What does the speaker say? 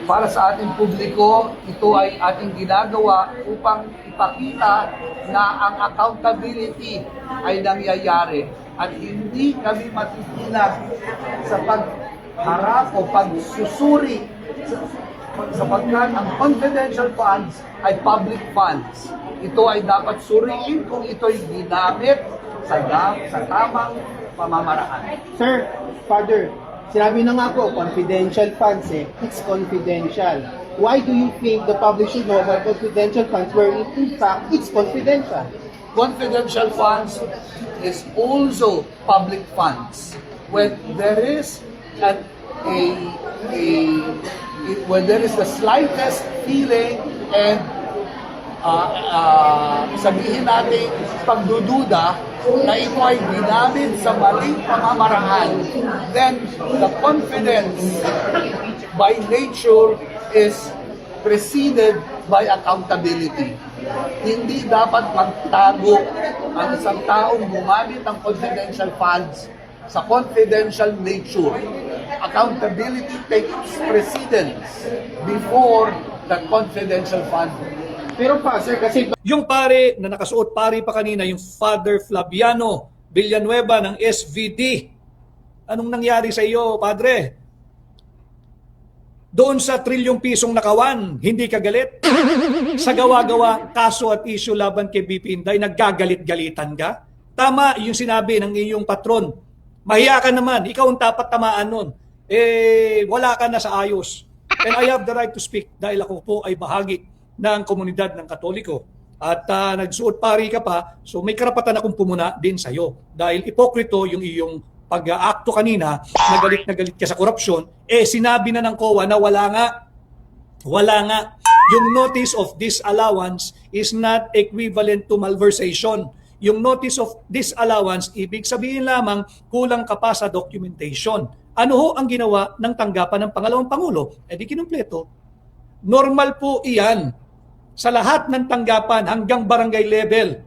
para sa ating publiko, ito ay ating ginagawa upang ipakita na ang accountability ay nangyayari at hindi kami matitinag sa pagharap o pagsusuri sapagkat ang confidential funds ay public funds. Ito ay dapat suriin kung ito'y ginamit sa tamang pamamaraan. Sir, Father, sinabi na nga po, confidential funds it's confidential. Why do you think the public should know about confidential funds where in fact it's confidential? Confidential funds is also public funds. When there is when there is the slightest feeling and sabihin natin pagdududa na ito ay ginamit sa maling pamamaraan, then the confidence by nature is preceded by accountability. Hindi dapat magtago ang isang taong gumamit ng confidential funds sa confidential nature. Accountability takes precedence before the confidential fund. Pero pa, sir, kasi Yung pare na nakasuot pare pa kanina, yung Father Flaviano Villanueva ng SVD. Anong nangyari sa iyo, Padre? Doon sa trilyong pisong nakawan, hindi ka galit? Sa gawa-gawa, kaso at issue laban kay BP Inday, naggagalit-galitan ka? Tama yung sinabi ng iyong patron. Mahiya ka naman, ikaw ang dapat tamaan nun. Wala ka na sa ayos. And I have the right to speak dahil ako po ay bahagi ng komunidad ng Katoliko. At nagsuot pari ka pa, so may karapatan akong pumuna din sa'yo. Dahil ipokrito yung iyong pag-aakto kanina, na galit ka sa korupsyon, sinabi na ng COA na wala nga. Yung notice of disallowance is not equivalent to malversation. Yung notice of disallowance, ibig sabihin lamang kulang ka pa sa documentation. Ano ho ang ginawa ng tanggapan ng pangalawang Pangulo? Di kinumpleto. Normal po iyan sa lahat ng tanggapan hanggang barangay level.